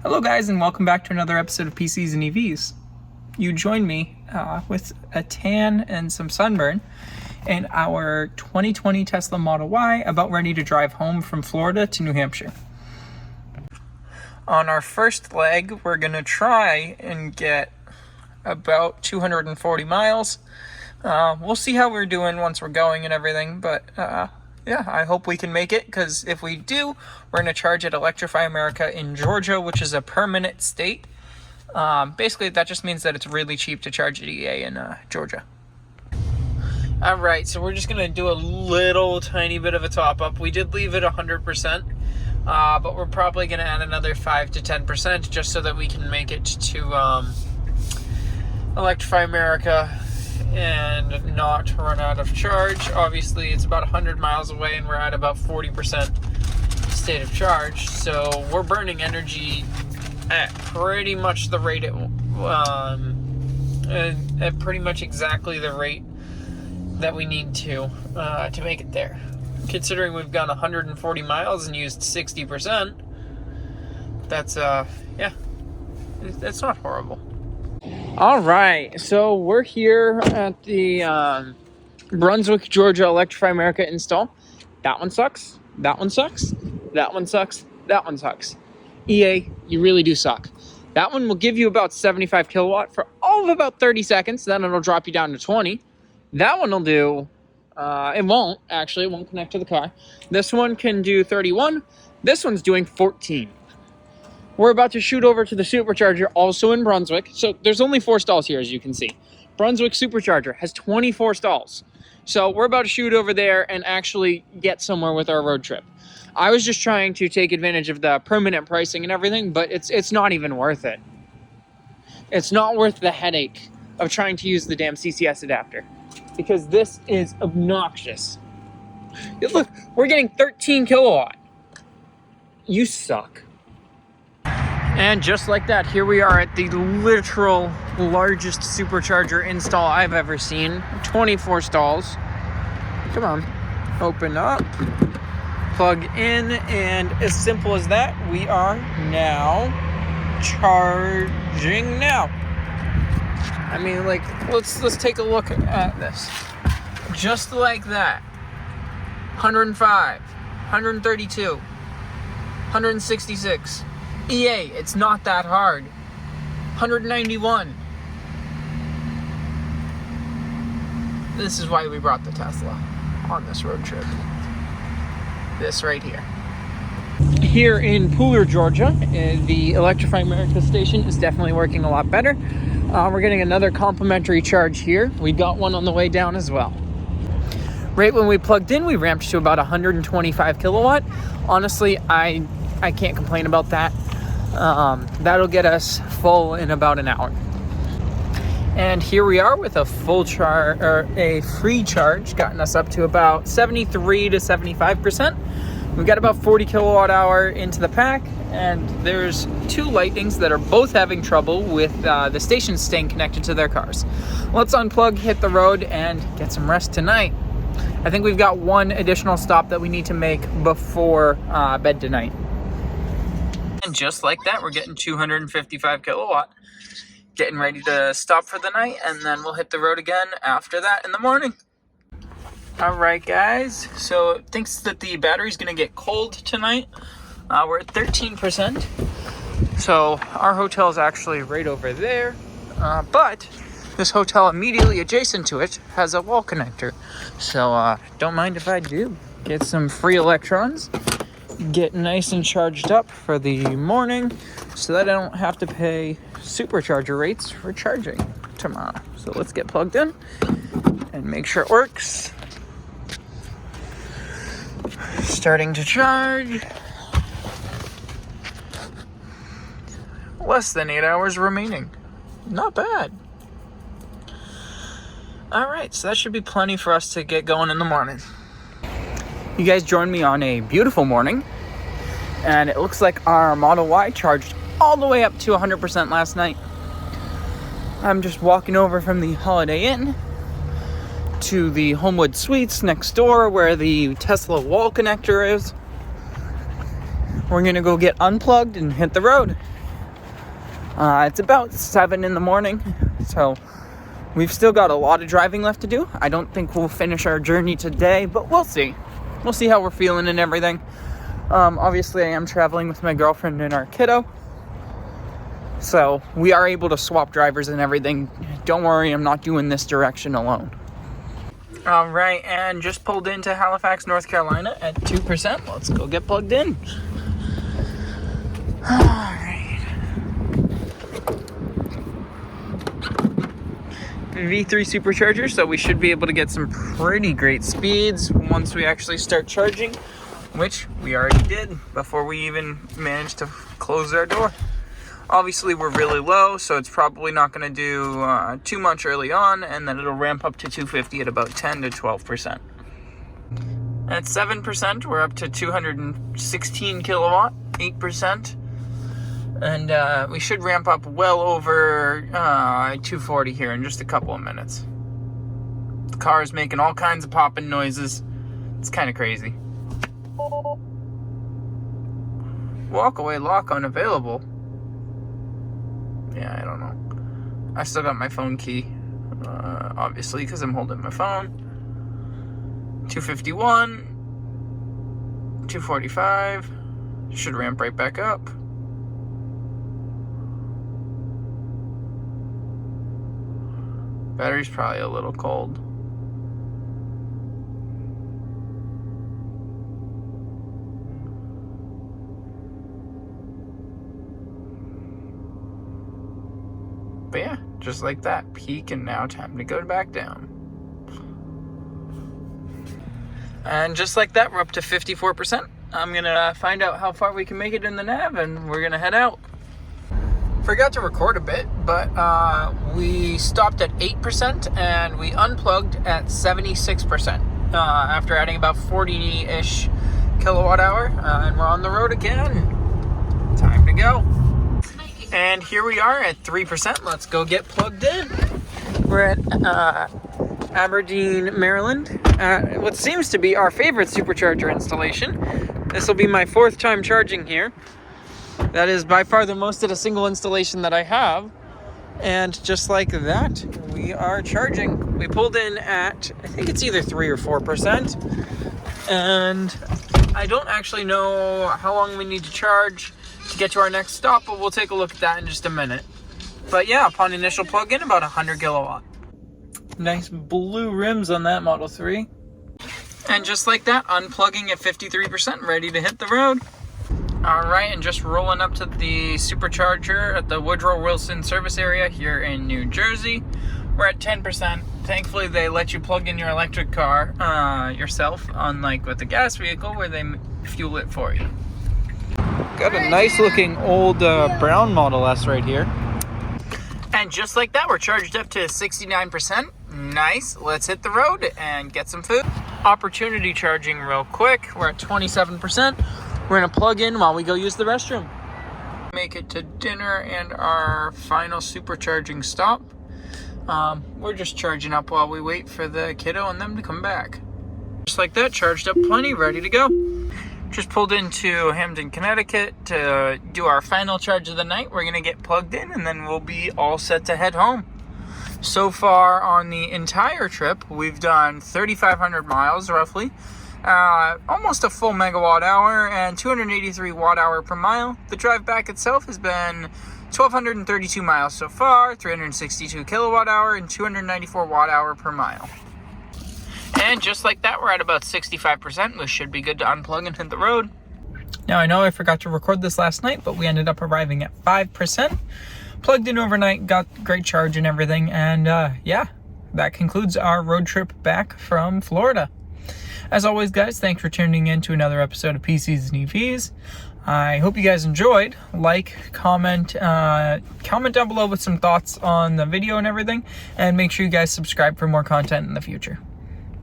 Hello guys, and welcome back to another episode of PCs and EVs. You joined me with a tan and some sunburn in our 2020 Tesla Model Y, about ready to drive home from Florida to New Hampshire. On our first leg, we're going to try and get about 240 miles. We'll see how we're doing once we're going and everything, but yeah, I hope we can make it, because if we do, we're going to charge at Electrify America in Georgia, which is a permanent state. Basically, that just means that it's really cheap to charge at EA in Georgia. Alright, so we're just going to do a little tiny bit of a top-up. We did leave it 100%, but we're probably going to add another 5 to 10% just so that we can make it to Electrify America and not run out of charge. Obviously, it's about 100 miles away and we're at about 40% state of charge, so we're burning energy at pretty much the rate at pretty much exactly the rate that we need to make it there. Considering we've gone 140 miles and used 60%, that's yeah, that's not horrible. All right, so we're here at the Brunswick, Georgia Electrify America install. That one sucks. That one sucks. That one sucks. That one sucks. EA, you really do suck. That one will give you about 75 kilowatt for all of about 30 seconds. Then it'll drop you down to 20. That one will do, it won't connect to the car. This one can do 31. This one's doing 14. We're about to shoot over to the supercharger, also in Brunswick. So there's only 4 stalls here, as you can see. Brunswick supercharger has 24 stalls. So we're about to shoot over there and actually get somewhere with our road trip. I was just trying to take advantage of the permanent pricing and everything, but it's not even worth it. It's not worth the headache of trying to use the damn CCS adapter, because this is obnoxious. Look, we're getting 13 kilowatt. You suck. And just like that, here we are at the literal largest supercharger install I've ever seen. 24 stalls. Come on, open up, plug in, and as simple as that, we are now charging now. I mean, like, let's take a look at this. Just like that. 105, 132, 166. EA, it's not that hard. 191. This is why we brought the Tesla on this road trip. This right here. Here in Pooler, Georgia, the Electrify America station is definitely working a lot better. We're getting another complimentary charge here. We got one on the way down as well. Right when we plugged in, we ramped to about 125 kilowatt. Honestly, I can't complain about that. That'll get us full in about an hour. And here we are with a full charge, or a free charge, gotten us up to about 73 to 75%. We've got about 40 kilowatt hour into the pack, and there's 2 Lightnings that are both having trouble with the stations staying connected to their cars. Let's unplug, hit the road, and get some rest tonight. I think we've got one additional stop that we need to make before bed tonight. And just like that, we're getting 255 kilowatt. Getting ready to stop for the night, and then we'll hit the road again after that in the morning. Alright guys, so it thinks that the battery's going to get cold tonight. We're at 13%. So our hotel is actually right over there. But this hotel immediately adjacent to it has a wall connector. So don't mind if I do. Get some free electrons. Get nice and charged up for the morning so that I don't have to pay supercharger rates for charging tomorrow. So let's get plugged in and make sure it works. Starting to charge. Less than 8 hours remaining. Not bad. Alright, so that should be plenty for us to get going in the morning. You guys joined me on a beautiful morning, and it looks like our Model Y charged all the way up to 100% last night. I'm just walking over from the Holiday Inn to the Homewood Suites next door where the Tesla wall connector is. We're gonna go get unplugged and hit the road. It's about 7 in the morning, so we've still got a lot of driving left to do. I don't think we'll finish our journey today, but we'll see. We'll see how we're feeling and everything. Obviously, I am traveling with my girlfriend and our kiddo, so we are able to swap drivers and everything. Don't worry, I'm not doing this direction alone. All right, and just pulled into Halifax, North Carolina at 2%. Let's go get plugged in. All right. V3 supercharger, so we should be able to get some pretty great speeds once we actually start charging, which we already did before we even managed to close our door. Obviously, we're really low, so it's probably not going to do too much early on, and then it'll ramp up to 250 at about 10 to 12%. At 7%, we're up to 216 kilowatt, 8%, and we should ramp up well over 240 here in just a couple of minutes. The car is making all kinds of popping noises. It's kind of crazy. Walkaway lock unavailable. Yeah, I don't know. I still got my phone key, obviously, because I'm holding my phone. 251, 245, should ramp right back up. Battery's probably a little cold. But yeah, just like that, peak, and now time to go back down. And just like that, we're up to 54%. I'm gonna find out how far we can make it in the nav, and we're gonna head out. Forgot to record a bit, but we stopped at 8% and we unplugged at 76% after adding about 40-ish kilowatt hour, and we're on the road again. Time to go. And here we are at 3%. Let's go get plugged in. We're at Aberdeen, Maryland, what seems to be our favorite supercharger installation. This will be my 4th time charging here. That is by far the most at a single installation that I have. And just like that, we are charging. We pulled in at, I think it's either 3 or 4%. And I don't actually know how long we need to charge to get to our next stop, but we'll take a look at that in just a minute. But yeah, upon initial plug-in, about 100 kilowatt. Nice blue rims on that Model 3. And just like that, unplugging at 53%, ready to hit the road. All right, and just rolling up to the supercharger at the Woodrow Wilson service area here in New Jersey. We're at 10%. Thankfully, they let you plug in your electric car yourself, unlike with the gas vehicle where they fuel it for you. Got a nice looking old brown Model S right here. And just like that, we're charged up to 69%. Nice. Let's hit the road and get some food. Opportunity charging real quick. We're at 27%. We're going to plug in while we go use the restroom. Make it to dinner and our final supercharging stop. We're just charging up while we wait for the kiddo and them to come back. Just like that, charged up plenty, ready to go. Just pulled into Hamden, Connecticut to do our final charge of the night. We're going to get plugged in and then we'll be all set to head home. So far on the entire trip, we've done 3,500 miles roughly, almost a full megawatt hour and 283 watt hour per mile. The drive back itself has been 1,232 miles so far, 362 kilowatt hour and 294 watt hour per mile. And just like that, we're at about 65%. We should be good to unplug and hit the road. Now, I know I forgot to record this last night, but we ended up arriving at 5%. Plugged in overnight, got great charge and everything. And yeah, that concludes our road trip back from Florida. As always, guys, thanks for tuning in to another episode of PCs and EVs. I hope you guys enjoyed. Like, comment down below with some thoughts on the video and everything. And make sure you guys subscribe for more content in the future.